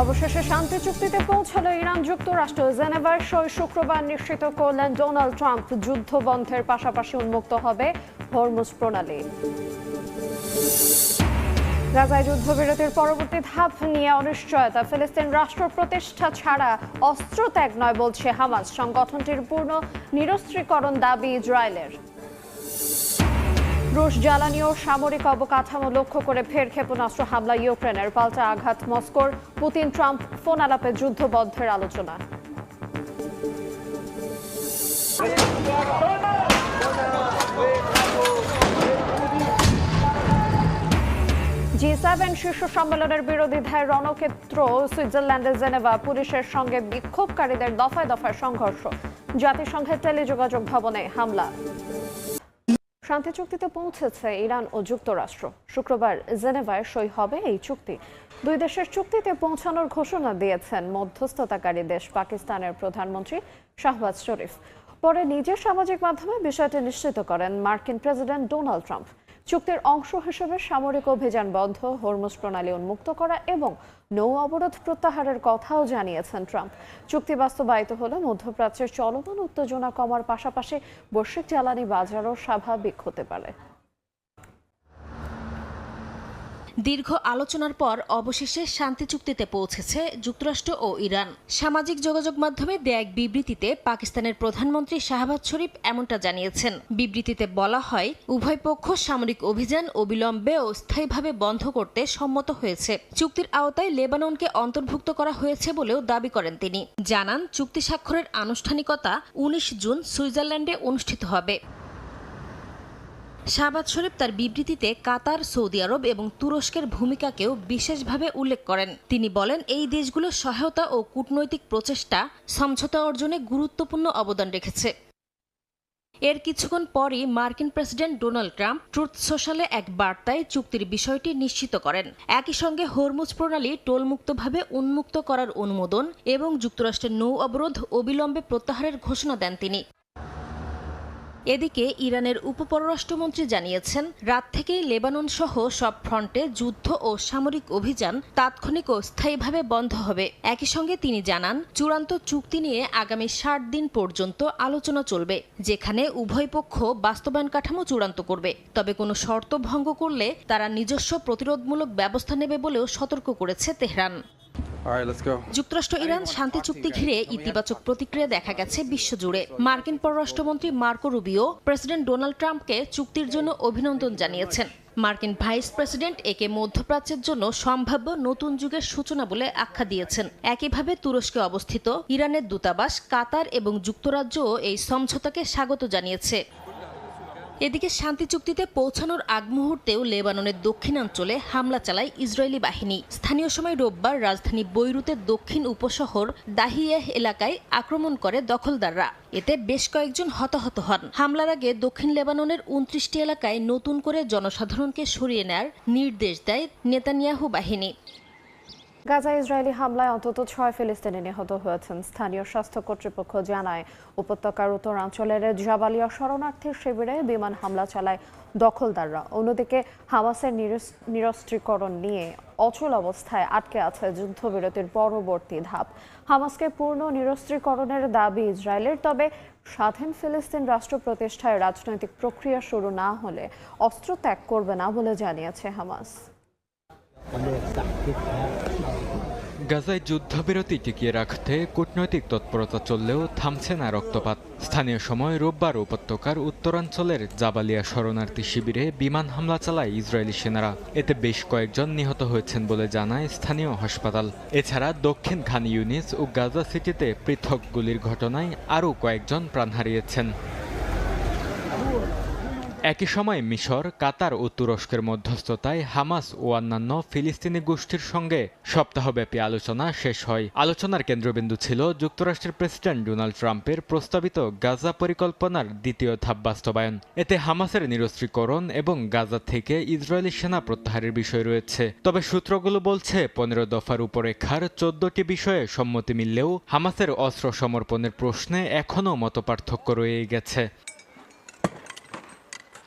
অবশেষে শান্তি চুক্তিতে পৌঁছালো ইরান যুক্তরাষ্ট্র। জেনেভার সই শুক্রবার নিশ্চিত করলেন ডোনাল্ড ট্রাম্প। যুদ্ধ বন্ধের পাশাপাশি উন্মুক্ত হবে হরমুজ প্রণালী। গাজায় যুদ্ধবিরতির পরবর্তী ধাপ নিয়ে অনিশ্চয়তা। ফিলিস্তিন রাষ্ট্র প্রতিষ্ঠা ছাড়া অস্ত্র ত্যাগ নয় বলছে হামাস। সংগঠনটির পূর্ণ নিরস্ত্রীকরণ দাবি ইসরায়েলের। রুশ জ্বালানি ও সামরিক অবকাঠামো লক্ষ্য করে ফের ক্ষেপণাস্ত্র হামলা ইউক্রেনের। পাল্টা আঘাত মস্কোর। পুতিন ট্রাম্প ফোন আলাপে যুদ্ধবন্ধের আলোচনা। G7 শীর্ষ সম্মেলনের বিরোধিতায় রণক্ষেত্র সুইজারল্যান্ডের জেনেভা। পুলিশের সঙ্গে বিক্ষোভকারীদের দফায় দফায় সংঘর্ষ। জাতিসংঘের টেলিযোগাযোগ ভবনে হামলা। শান্তি চুক্তিতে পৌঁছেছে ইরান ও যুক্তরাষ্ট্র। শুক্রবার জেনেভায় সই হবে এই চুক্তি। দুই দেশের চুক্তিতে পৌঁছানোর ঘোষণা দিয়েছেন মধ্যস্থতাকারী দেশ পাকিস্তানের প্রধানমন্ত্রী শাহবাজ শরীফ। পরে নিজের সামাজিক মাধ্যমে বিষয়টি নিশ্চিত করেন মার্কিন প্রেসিডেন্ট ডোনাল্ড ট্রাম্প। চুক্তির অংশ হিসেবে সামরিক অভিযান বন্ধ, হরমুজ প্রণালী উন্মুক্ত করা এবং নৌ অবরোধ প্রত্যাহারের কথাও জানিয়েছেন ট্রাম্প। চুক্তি বাস্তবায়িত হলে মধ্যপ্রাচ্যের চলমান উত্তেজনা কমার পাশাপাশি বৈশ্বিক জ্বালানি বাজারও স্বাভাবিক হতে পারে। দীর্ঘ আলোচনার পর অবশেষে শান্তি চুক্তিতে পৌঁছেছে যুক্তরাষ্ট্র ও ইরান। সামাজিক যোগাযোগ মাধ্যমে দেয়া এক বিবৃতিতে পাকিস্তানের প্রধানমন্ত্রী শাহবাজ শরীফ এমনটা জানিয়েছেন। বিবৃতিতে বলা হয়, উভয় পক্ষ সামরিক অভিযান অবিলম্বে ও স্থায়ীভাবে বন্ধ করতে সম্মত হয়েছে। চুক্তির আওতায় লেবাননকে অন্তর্ভুক্ত করা হয়েছে বলেও দাবি করেন তিনি। জানান, চুক্তি স্বাক্ষরের আনুষ্ঠানিকতা 19 জুন সুইজারল্যান্ডে অনুষ্ঠিত হবে। শাহবাজ শরীফ তার বিবৃতিতে কাতার, সৌদি আরব এবং তুরস্কের ভূমিকাকেও বিশেষভাবে উল্লেখ করেন। তিনি বলেন, এই দেশগুলোর সহায়তা ও কূটনৈতিক প্রচেষ্টা সমঝোতা অর্জনে গুরুত্বপূর্ণ অবদান রেখেছে। এর কিছুক্ষণ পরই মার্কিন প্রেসিডেন্ট ডোনাল্ড ট্রাম্প ট্রুথ সোশ্যালে এক বার্তায় চুক্তির বিষয়টি নিশ্চিত করেন। একই সঙ্গে হরমুজ প্রণালী টোলমুক্তভাবে উন্মুক্ত করার অনুমোদন এবং যুক্তরাষ্ট্রের নৌ অবরোধ অবিলম্বে প্রত্যাহারের ঘোষণা দেন তিনি। এদিকে ইরানের উপপররাষ্ট্রমন্ত্রী জানিয়েছেন, রাত থেকেই লেবানন সহ সব ফ্রন্টে যুদ্ধ ও সামরিক অভিযান তাৎক্ষণিক ও স্থায়ীভাবে বন্ধ হবে। একই সঙ্গে তিনি জানান, চূড়ান্ত চুক্তি নিয়ে আগামী 60 দিন পর্যন্ত আলোচনা চলবে, যেখানে উভয় পক্ষ বাস্তবায়ন কাঠামো চূড়ান্ত করবে। তবে কোনো শর্ত ভঙ্গ করলে তারা নিজস্ব প্রতিরোধমূলক ব্যবস্থা নেবে বলেও সতর্ক করেছে তেহরান। যুক্তরাষ্ট্র ইরান শান্তি চুক্তি ঘিরে ইতিবাচক প্রতিক্রিয়া দেখা গেছে বিশ্বজুড়ে। মার্কিন পররাষ্ট্রমন্ত্রী মার্কো রুবিও প্রেসিডেন্ট ডোনাল্ড ট্রাম্পকে চুক্তির জন্য অভিনন্দন জানিয়েছেন। মার্কিন ভাইস প্রেসিডেন্ট একে মধ্যপ্রাচ্যের জন্য সম্ভাব্য নতুন যুগের সূচনা বলে আখ্যা দিয়েছেন। একইভাবে তুরস্কে অবস্থিত ইরানের দূতাবাস, কাতার এবং যুক্তরাজ্যও এই সমঝোতাকে স্বাগত জানিয়েছে। এদিকে শান্তি চুক্তিতে পৌঁছানোর আগ মুহূর্তেও লেবাননের দক্ষিণাঞ্চলে হামলা চালায় ইসরায়েলি বাহিনী। স্থানীয় সময় রোববার রাজধানী বৈরুতের দক্ষিণ উপশহর দাহিয়াহ এলাকায় আক্রমণ করে দখলদাররা। এতে বেশ কয়েকজন হতাহত হন। হামলার আগে দক্ষিণ লেবাননের 29টি এলাকায় নতুন করে জনসাধারণকে সরিয়ে নেয়ার নির্দেশ দেয় নেতানিয়াহু বাহিনী। গাজায় ইসরায়েলি হামলায় অন্তত 6 ফিলিস্তিনি নিহত হয়েছেন। স্থানীয় স্বাস্থ্য কর্তৃপক্ষ জানায়, উপত্যকার উত্তরাঞ্চলের জাবালিয়া শরণার্থী শিবিরে বিমান হামলা চালায় দখলদাররা। অন্যদিকে হামাসের নিরস্ত্রীকরণ নিয়ে অচল অবস্থায় আটকে আছে যুদ্ধবিরতির পরবর্তী ধাপ। হামাসকে পূর্ণ নিরস্ত্রীকরণের দাবি ইসরায়েলের। তবে স্বাধীন ফিলিস্তিন রাষ্ট্র প্রতিষ্ঠায় রাজনৈতিক প্রক্রিয়া শুরু না হলে অস্ত্র ত্যাগ করবে না বলে জানিয়েছে হামাস। গাজায় যুদ্ধবিরতি টিকিয়ে রাখতে কূটনৈতিক তৎপরতা চললেও থামছে না রক্তপাত। স্থানীয় সময় রোববার উপত্যকার উত্তরাঞ্চলের জাবালিয়া শরণার্থী শিবিরে বিমান হামলা চালায় ইসরায়েলি সেনারা। এতে বেশ কয়েকজন নিহত হয়েছেন বলে জানায় স্থানীয় হাসপাতাল। এছাড়া দক্ষিণ খান ইউনিস ও গাজা সিটিতে পৃথক গুলির ঘটনায় আরও কয়েকজন প্রাণ হারিয়েছেন। একই সময় মিশর, কাতার ও তুরস্কের মধ্যস্থতায় হামাস ও অন্যান্য ফিলিস্তিনি গোষ্ঠীর সঙ্গে সপ্তাহব্যাপী আলোচনা শেষ হয়। আলোচনার কেন্দ্রবিন্দু ছিল যুক্তরাষ্ট্রের প্রেসিডেন্ট ডোনাল্ড ট্রাম্পের প্রস্তাবিত গাজা পরিকল্পনার দ্বিতীয় ধাপ বাস্তবায়ন। এতে হামাসের নিরস্ত্রীকরণ এবং গাজা থেকে ইসরায়েলি সেনা প্রত্যাহারের বিষয় রয়েছে। তবে সূত্রগুলো বলছে 15 দফার রূপরেখার 14টি বিষয়ে সম্মতি মিললেও হামাসের অস্ত্র সমর্পণের প্রশ্নে এখনও মতপার্থক্য রয়ে গেছে।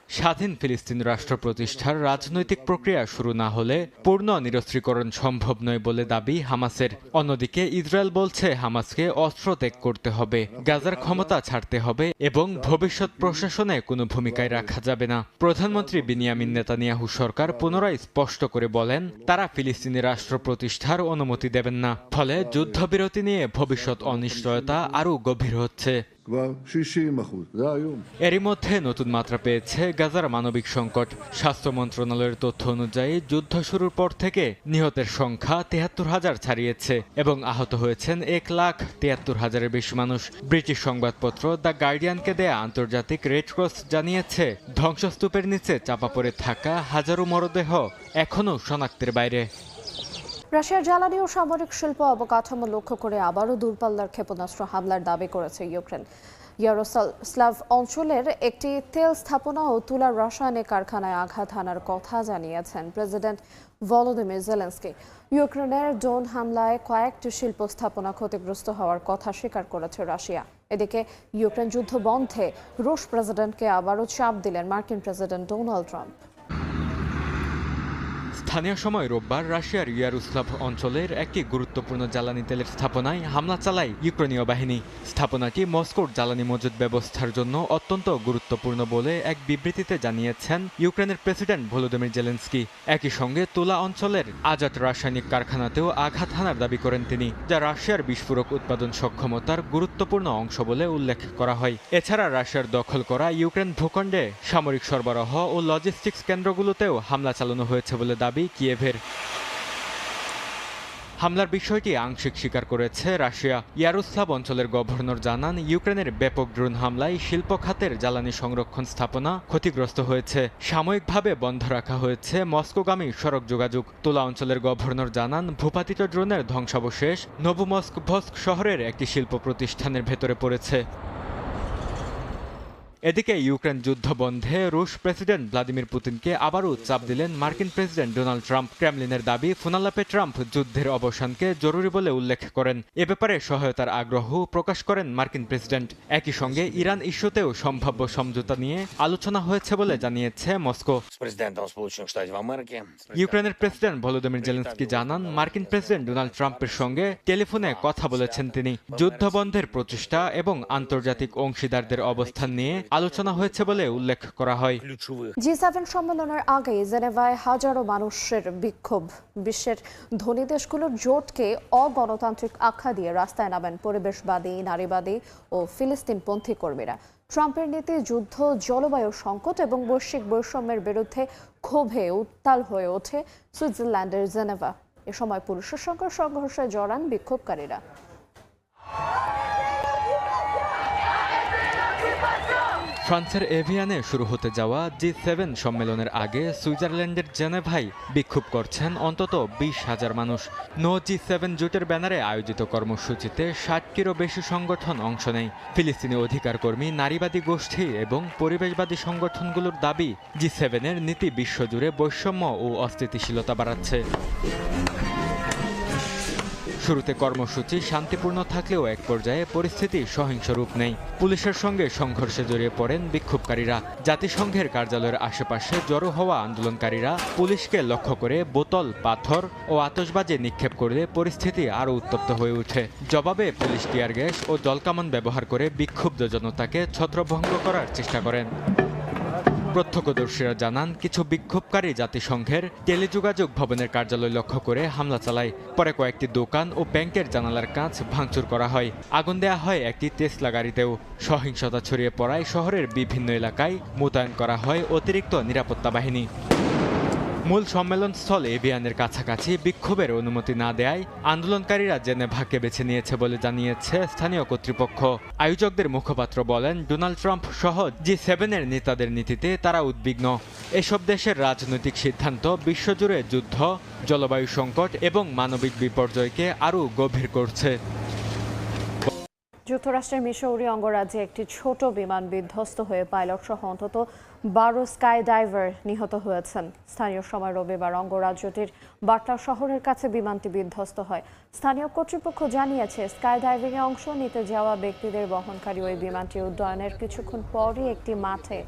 স্বাধীন ফিলিস্তিন রাষ্ট্র প্রতিষ্ঠার রাজনৈতিক প্রক্রিয়া শুরু না হলে পূর্ণ নিরস্ত্রীকরণ সম্ভব নয় বলে দাবি হামাসের। অন্যদিকে ইসরায়েল বলছে হামাসকে অস্ত্র ত্যাগ করতে হবে, গাজার ক্ষমতা ছাড়তে হবে এবং ভবিষ্যৎ প্রশাসনে কোনো ভূমিকায় রাখা যাবে না। প্রধানমন্ত্রী বিনিয়ামিন নেতানিয়াহু সরকার পুনরায় স্পষ্ট করে বলেন তারা ফিলিস্তিনি রাষ্ট্র প্রতিষ্ঠার অনুমতি দেবেন না। ফলে যুদ্ধবিরতি নিয়ে ভবিষ্যৎ অনিশ্চয়তা আরও গভীর হচ্ছে। এরই মধ্যে নতুন মাত্রা পেয়েছে গাজার মানবিক সংকট। স্বাস্থ্য মন্ত্রণালয়ের তথ্য অনুযায়ী যুদ্ধ শুরুর পর থেকে নিহতের সংখ্যা ৭৩,০০০ ছাড়িয়েছে এবং আহত হয়েছেন ১,৭৩,০০০-এর বেশি মানুষ। ব্রিটিশ সংবাদপত্র দ্য গার্ডিয়ানকে দেয়া আন্তর্জাতিক রেড ক্রস জানিয়েছে ধ্বংসস্তূপের নিচে চাপা পড়ে থাকা হাজারো মরদেহ এখনও শনাক্তের বাইরে। রাশিয়ার জ্বালানি ও সামরিক শিল্প অবকাঠামো লক্ষ্য করে আবারও দূরপাল্লার ক্ষেপণাস্ত্র হামলার দাবি করেছে ইউক্রেন। ইয়ারোস্লাভ অঞ্চলের একটি তেল স্থাপনা ও তুলার রাসায়নিক কারখানায় আঘাত হানার কথা জানিয়েছেন প্রেসিডেন্ট ভলোদিমির জেলেনস্কি। ইউক্রেনের ড্রোন হামলায় কয়েকটি শিল্প স্থাপনা ক্ষতিগ্রস্ত হওয়ার কথা স্বীকার করেছে রাশিয়া। এদিকে ইউক্রেন যুদ্ধ বন্ধে রুশ প্রেসিডেন্টকে আবারও চাপ দিলেন মার্কিন প্রেসিডেন্ট ডোনাল্ড ট্রাম্প। স্থানীয় সময় রোববার রাশিয়ার ইয়ারোস্লাভ অঞ্চলের একটি গুরুত্বপূর্ণ জ্বালানি তেলের স্থাপনায় হামলা চালায় ইউক্রেনীয় বাহিনী। স্থাপনাটি মস্কোর জ্বালানি মজুত ব্যবস্থার জন্য অত্যন্ত গুরুত্বপূর্ণ বলে এক বিবৃতিতে জানিয়েছেন ইউক্রেনের প্রেসিডেন্ট ভলোদিমির জেলেনস্কি। একই সঙ্গে তুলা অঞ্চলের আজাদ রাসায়নিক কারখানাতেও আঘাত হানার দাবি করেন তিনি, যা রাশিয়ার বিস্ফোরক উৎপাদন সক্ষমতার গুরুত্বপূর্ণ অংশ বলে উল্লেখ করা হয়। এছাড়া রাশিয়ার দখল করা ইউক্রেন ভূখণ্ডে সামরিক সরবরাহ ও লজিস্টিক্স কেন্দ্রগুলোতেও হামলা চালানো হয়েছে বলে দাবি কিয়েভের। হামলার বিষয়টি আংশিক স্বীকার করেছে রাশিয়া। ইয়ারোস্লাভ অঞ্চলের গভর্নর জানান ইউক্রেনের ব্যাপক ড্রোন হামলায় শিল্প খাতের জ্বালানি সংরক্ষণ স্থাপনা ক্ষতিগ্রস্ত হয়েছে। সাময়িকভাবে বন্ধ রাখা হয়েছে মস্কোগামী সড়ক যোগাযোগ। তুলা অঞ্চলের গভর্নর জানান ভূপাতিত ড্রোনের ধ্বংসাবশেষ নোভোমস্কভস্ক শহরের একটি শিল্প প্রতিষ্ঠানের ভেতরে পড়েছে। এদিকে ইউক্রেন যুদ্ধ বন্ধে রুশ প্রেসিডেন্ট ভ্লাদিমির পুতিনকে আবারও চাপ দিলেন মার্কিন প্রেসিডেন্ট ডোনাল্ড ট্রাম্প। ক্রেমলিনের দাবি ফোনালাপে ট্রাম্প যুদ্ধের অবসানকে জরুরি বলে উল্লেখ করেন। এ ব্যাপারে সহায়তার আগ্রহ প্রকাশ করেন মার্কিন প্রেসিডেন্ট। একই সঙ্গে ইরান ইস্যুতেও সম্ভাব্য সমঝোতা নিয়ে আলোচনা হয়েছে বলে জানিয়েছে মস্কো। ইউক্রেনের প্রেসিডেন্ট ভলোদিমির জেলেনস্কি জানান মার্কিন প্রেসিডেন্ট ডোনাল্ড ট্রাম্পের সঙ্গে টেলিফোনে কথা বলেছেন তিনি। যুদ্ধ বন্ধের প্রচেষ্টা এবং আন্তর্জাতিক অংশীদারদের অবস্থান নিয়ে আলোচনা হয়েছে বলে উল্লেখ করা হয়। জি7 সম্মেলনের আগে জেনেভায় হাজারো মানুষের বিক্ষোভ। বিশ্বের ধনী দেশগুলোর জোটকে অগণতান্ত্রিক আখ্যা দিয়ে রাস্তায় নামেন পরিবেশবাদী, নারীবাদী ও ফিলিস্তিনপন্থী কর্মীরা। ট্রাম্পের নীতি যুদ্ধ, জলবায়ু সংকট এবং বৈশ্বিক বৈষম্যের বিরুদ্ধে ক্ষোভে উত্তাল হয়ে ওঠে সুইজারল্যান্ডের জেনেভা। এ সময় পুরুষের সঙ্গে সংঘর্ষে জড়ান বিক্ষোভকারীরা। ফ্রান্সের এভিয়ানে শুরু হতে যাওয়া জি7 সম্মেলনের আগে সুইজারল্যান্ডের জেনেভায় বিক্ষোভ করছেন অন্তত 20,000 মানুষ। নো জি7 জোটের ব্যানারে আয়োজিত কর্মসূচিতে 60টিরও বেশি সংগঠন অংশ নেয়। ফিলিস্তিনি অধিকার কর্মী, নারীবাদী গোষ্ঠী এবং পরিবেশবাদী সংগঠনগুলোর দাবি জি7-এর নীতি বিশ্বজুড়ে বৈষম্য ও অস্থিতিশীলতা বাড়াচ্ছে। শুরুতে কর্মসূচি শান্তিপূর্ণ থাকলেও এক পর্যায়ে পরিস্থিতি সহিংস রূপ নেয়। পুলিশের সঙ্গে সংঘর্ষে জড়িয়ে পড়েন বিক্ষোভকারীরা। জাতিসংঘের কার্যালয়ের আশেপাশে জড়ো হওয়া আন্দোলনকারীরা পুলিশকে লক্ষ্য করে বোতল, পাথর ও আতশবাজি নিক্ষেপ করলে পরিস্থিতি আরও উত্তপ্ত হয়ে ওঠে। জবাবে পুলিশ টিয়ার গ্যাস ও জলকামান ব্যবহার করে বিক্ষুব্ধ জনতাকে ছত্রভঙ্গ করার চেষ্টা করেন। প্রত্যক্ষদর্শীরা জানান কিছু বিক্ষোভকারী জাতিসংঘের টেলিযোগাযোগ ভবনের কার্যালয় লক্ষ্য করে হামলা চালায়। পরে কয়েকটি দোকান ও ব্যাংকের জানালার কাঁচ ভাঙচুর করা হয়। আগুন দেয়া হয় একটি টেসলা গাড়িতেও। সহিংসতা ছড়িয়ে পড়ায় শহরের বিভিন্ন এলাকায় মোতায়েন করা হয় অতিরিক্ত নিরাপত্তা বাহিনী। মূল সম্মেলনস্থল এভিয়ানের কাছাকাছি বিক্ষোভের অনুমতি না দেয়ায় আন্দোলনকারীরা জেনেভাকে বেছে নিয়েছে বলে জানিয়েছে স্থানীয় কর্তৃপক্ষ। আয়োজকদের মুখপাত্র বলেন ডোনাল্ড ট্রাম্প সহ জি7-এর নেতাদের নীতিতে তারা উদ্বিগ্ন। এসব দেশের রাজনৈতিক সিদ্ধান্ত বিশ্বজুড়ে যুদ্ধ, জলবায়ু সংকট এবং মানবিক বিপর্যয়কে আরও গভীর করছে। যুক্তরাষ্ট্রের মিসৌরি অঙ্গরাজ্যে একটি ছোট বিমান বিধ্বস্ত হয়ে পাইলট সহ অন্তত 12 স্কাই ডাইভার নিহত হয়েছেন। স্থানীয় সময় রবিবার অঙ্গরাজ্যটির বাটলা শহরের কাছে বিমানটি বিধ্বস্ত হয়। স্থানীয় কর্তৃপক্ষ জানিয়েছে, স্কাই ডাইভিংয়ে অংশ নিতে যাওয়া ব্যক্তিদের বহনকারী ওই বিমানটি উড্ডয়নের কিছুক্ষণ পরই একটি মাঠে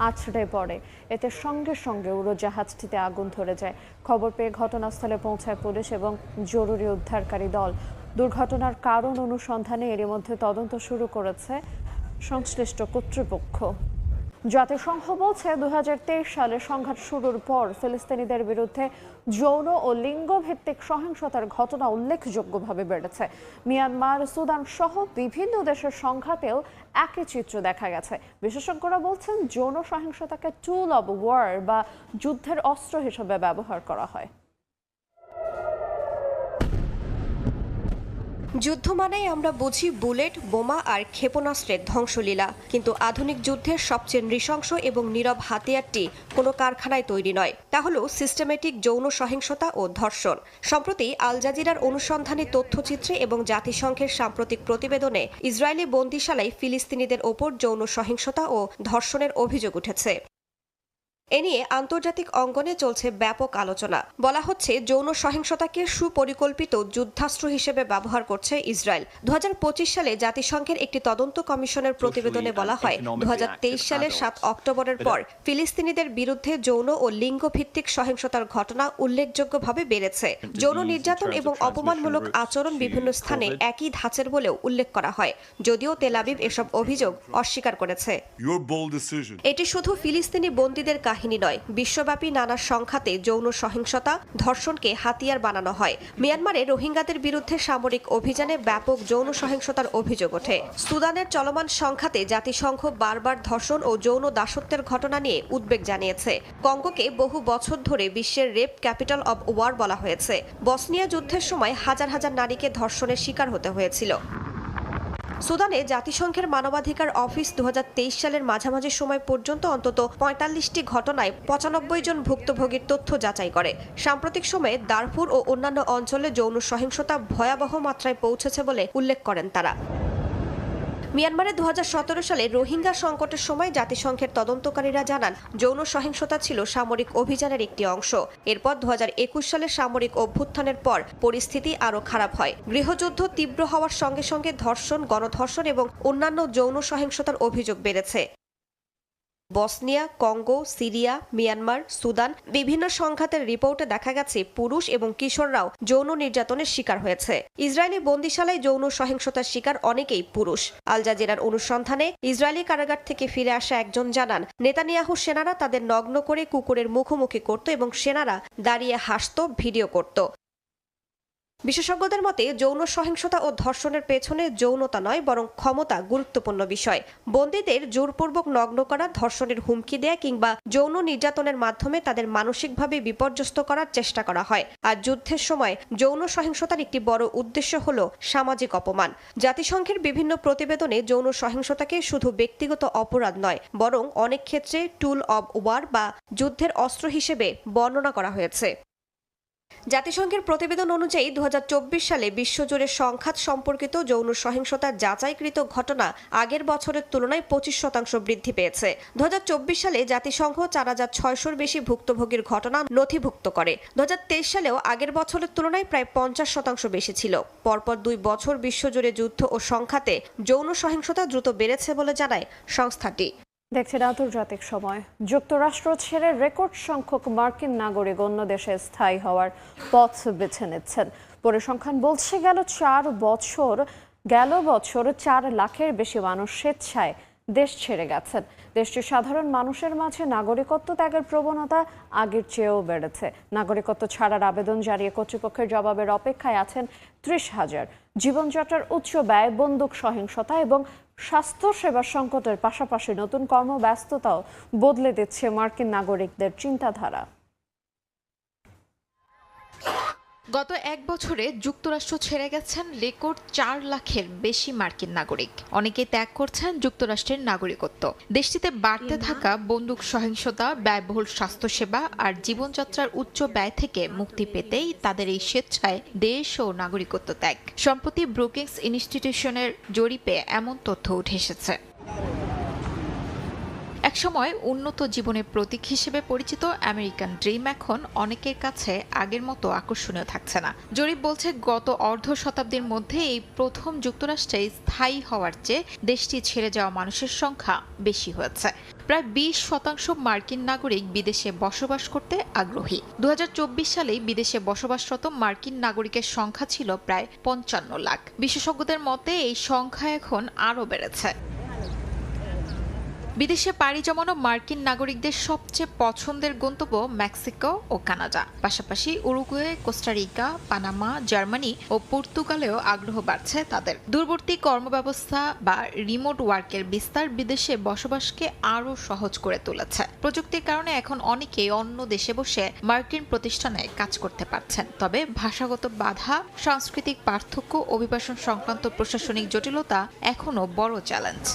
আছড়ে পড়ে। এতে সঙ্গে সঙ্গে উড়োজাহাজটিতে আগুন ধরে যায়। খবর পেয়ে ঘটনাস্থলে পৌঁছায় পুলিশ এবং জরুরি উদ্ধারকারী দল। দুর্ঘটনার কারণ অনুসন্ধানে এরই মধ্যে তদন্ত শুরু করেছে সংশ্লিষ্ট কর্তৃপক্ষ। জাতিসংঘ বলছে 2023 সালে সংঘাত শুরুর পর ফিলিস্তিনিদের বিরুদ্ধে যৌন ও লিঙ্গভিত্তিক সহিংসতার ঘটনা উল্লেখযোগ্যভাবে বেড়েছে। মিয়ানমার, সুদান সহ বিভিন্ন দেশের সংঘাতেও একই চিত্র দেখা গেছে। বিশেষজ্ঞরা বলছেন, যৌন সহিংসতাকে টুল অব ওয়ার বা যুদ্ধের অস্ত্র হিসেবে ব্যবহার করা হয়। যুদ্ধ মানেই আমরা বুঝি বুলেট, বোমা আর ক্ষেপণাস্ত্রের ধ্বংসলীলা, কিন্তু আধুনিক যুদ্ধের সবচেয়ে নৃশংস এবং নীরব হাতিয়ারটি কোনো কারখানায় তৈরি নয়, তা হলো সিস্টেমেটিক যৌন সহিংসতা ও ধর্ষণ। সম্প্রতি আল জাজিরার অনুসন্ধানী তথ্যচিত্রে এবং জাতিসংঘের সাম্প্রতিক প্রতিবেদনে ইসরায়েলি বন্দিশালায় ফিলিস্তিনিদের ওপর যৌন সহিংসতা ও ধর্ষণের অভিযোগ উঠেছে। এ নিয়ে আন্তর্জাতিক অঙ্গনে চলছে ব্যাপক আলোচনা। বলা হচ্ছে, যৌন সহিংসতাকে সুপরিকল্পিত যুদ্ধাস্ত্র হিসেবে ব্যবহার করছে ইসরায়েল। 2025 সালে জাতিসংঘের একটি তদন্ত কমিশনের প্রতিবেদনে বলা হয়, 2023 সালের 7 অক্টোবরের পর ফিলিস্তিনিদের বিরুদ্ধে যৌন ও লিঙ্গভিত্তিক সহিংসতার ঘটনা উল্লেখযোগ্যভাবে বেড়েছে। যৌন নির্যাতন এবং অপমানমূলক আচরণ বিভিন্ন স্থানে একই ধাঁচের বলেও উল্লেখ করা হয়, যদিও তেল আবিব এসব অভিযোগ অস্বীকার করেছে। এটি শুধু ফিলিস্তিনি বন্দীদের কাহিনী নয়, বিশ্বব্যাপী নানা সংঘাতে যৌন সহিংসতা, ধর্ষণকে হাতিয়ার বানানো হয়। মিয়ানমারে রোহিঙ্গাদের বিরুদ্ধে সামরিক অভিযানে ব্যাপক যৌন সহিংসতার অভিযোগ ওঠে। সুদানের চলমান সংঘাতে জাতিসংঘ বারবার ধর্ষণ ও যৌন দাসত্বের ঘটনা নিয়ে উদ্বেগ জানিয়েছে। কঙ্গোকে বহু বছর ধরে বিশ্বের রেপ ক্যাপিটাল অব ওয়ার বলা হয়েছে। বসনিয়া যুদ্ধের সময় হাজার হাজার নারীকে ধর্ষণের শিকার হতে হয়েছিল। সুদানে জাতিসংঘের মানবাধিকার অফিস 2023 সালের মাঝামাঝি সময় পর্যন্ত অন্তত 45টি ঘটনায় 95 জন ভুক্তভোগীর তথ্য যাচাই করে। সাম্প্রতিক সময়ে দারফুর ও অন্যান্য অঞ্চলে যৌন সহিংসতা ভয়াবহ মাত্রায় পৌঁছেছে বলে উল্লেখ করেন তারা। মিয়ানমারে 2017 সালে রোহিঙ্গা সংকটের সময় জাতিসংঘের তদন্তকারীরা জানান, যৌন সহিংসতা ছিল সামরিক অভিযানের একটি অংশ। এরপর 2021 সালে সামরিক অভ্যুত্থানের পর পরিস্থিতি আরও খারাপ হয়। গৃহযুদ্ধ তীব্র হওয়ার সঙ্গে সঙ্গে ধর্ষণ, গণধর্ষণ এবং অন্যান্য যৌন সহিংসতার অভিযোগ বেড়েছে। Bosnia, Congo, Syria, Myanmar, Sudan বিভিন্ন সংঘাতের রিপোর্টে দেখা গেছে, পুরুষ এবং কিশোররাও যৌন নির্যাতনের শিকার হয়েছে। ইসরায়েলি বন্দিশালায় যৌন সহিংসতার শিকার অনেকেই পুরুষ। আল জাজিরার অনুসন্ধানে ইসরায়েলি কারাগার থেকে ফিরে আসা একজন জানান, নেতানিয়াহু সেনারা তাদের নগ্ন করে কুকুরের মুখোমুখি করত এবং সেনারা দাঁড়িয়ে হাসত, ভিডিও করত। বিশেষজ্ঞদের মতে, যৌন সহিংসতা ও ধর্ষণের পেছনে যৌনতা নয়, বরং ক্ষমতা গুরুত্বপূর্ণ বিষয়। বন্দীদের জোরপূর্বক নগ্ন করা, ধর্ষণের হুমকি দেয়া কিংবা যৌন নির্যাতনের মাধ্যমে তাদের মানসিকভাবে বিপর্যস্ত করার চেষ্টা করা হয়। আর যুদ্ধের সময় যৌন সহিংসতার একটি বড় উদ্দেশ্য হল সামাজিক অপমান। জাতিসংঘের বিভিন্ন প্রতিবেদনে যৌন সহিংসতাকে শুধু ব্যক্তিগত অপরাধ নয়, বরং অনেক ক্ষেত্রে টুল অব ওয়ার বা যুদ্ধের অস্ত্র হিসেবে বর্ণনা করা হয়েছে। জাতিসংঘের প্রতিবেদন অনুযায়ী 2024 সালে বিশ্বজুড়ে সংঘাত সম্পর্কিত যৌন সহিংসতার যাচাইকৃত ঘটনা আগের বছরের তুলনায় 25% বৃদ্ধি পেয়েছে। 2024 সালে জাতিসংঘ 4600-র বেশি ভুক্তভোগীর ঘটনা নথিভুক্ত করে। 2023 সালেও আগের বছরের তুলনায় প্রায় 50% বেশি ছিল। পরপর 2 বছর বিশ্বজুড়ে যুদ্ধ ও সংঘাতে যৌন সহিংসতা দ্রুত বেড়েছে বলে জানায় সংস্থাটি। দেখছেন আন্তর্জাতিক সময়। যুক্তরাষ্ট্র ছেড়ে রেকর্ড সংখ্যক মার্কিন নাগরিক অন্য দেশে স্থায়ী হওয়ার পথ বেছে নিচ্ছেন। পরিসংখ্যান বলছে, গেল বছর 4 লাখের বেশি মানুষ স্বেচ্ছায় দেশ ছেড়ে গেছেন। দেশটির সাধারণ মানুষের মাঝে নাগরিকত্ব ত্যাগের প্রবণতা আগের চেয়েও বেড়েছে। নাগরিকত্ব ছাড়ার আবেদন জানিয়ে কর্তৃপক্ষের জবাবের অপেক্ষায় আছেন 30,000। জীবনযাত্রার উচ্চ ব্যয়, বন্দুক সহিংসতা এবং স্বাস্থ্যসেবা সংকটের পাশাপাশি নতুন কর্মব্যস্ততাও বদলে দিচ্ছে মার্কিন নাগরিকদের চিন্তাধারা। গত এক বছরে যুক্তরাষ্ট্র ছেড়ে গেছেন রেকর্ড 4 লাখের বেশি মার্কিন নাগরিক। অনেকেই ত্যাগ করছেন যুক্তরাষ্ট্রের নাগরিকত্ব। দেশটিতে বাড়তে থাকা বন্দুক সহিংসতা, ব্যয়বহুল স্বাস্থ্যসেবা আর জীবনযাত্রার উচ্চ ব্যয় থেকে মুক্তি পেতেই তাদের এই স্বেচ্ছায় দেশ ও নাগরিকত্ব ত্যাগ। সম্প্রতি ব্রুকিংস ইনস্টিটিউশনের জরিপে এমন তথ্য উঠে এসেছে। একসময় উন্নত জীবনের প্রতীক হিসেবে পরিচিত আমেরিকান ড্রিম এখন অনেকের কাছে আগের মতো আকর্ষণীয় থাকছে না। জরিপ বলছে গত অর্ধ শতাব্দীর মধ্যে এই প্রথম যুক্তরাষ্ট্রে স্থায়ী হওয়ার চেয়ে দেশটি ছেড়ে যাওয়া মানুষের সংখ্যা বেশি হয়েছে। প্রায় 20% মার্কিন নাগরিক বিদেশে বসবাস করতে আগ্রহী। 2024 সালেই বিদেশে বসবাসরত মার্কিন নাগরিকের সংখ্যা ছিল প্রায় 55 লাখ। বিশেষজ্ঞদের মতে এই সংখ্যা এখন আরও বেড়েছে। বিদেশে পাড়ি জমানো মার্কিন নাগরিকদের সবচেয়ে পছন্দের গন্তব্য মেক্সিকো ও কানাডা। পাশাপাশি উরুগুয়ে, কোস্টারিকা, পানামা, জার্মানি ও পর্তুগালেও আগ্রহ বাড়ছে তাদের। দূরবর্তী কর্মব্যবস্থা বা রিমোট ওয়ার্কের বিস্তার বিদেশে বসবাসকে আরও সহজ করে তুলেছে। প্রযুক্তির কারণে এখন অনেকেই অন্য দেশে বসে মার্কিন প্রতিষ্ঠানে কাজ করতে পারছেন। তবে ভাষাগত বাধা, সাংস্কৃতিক পার্থক্য, অভিবাসন সংক্রান্ত প্রশাসনিক জটিলতা এখনও বড় চ্যালেঞ্জ।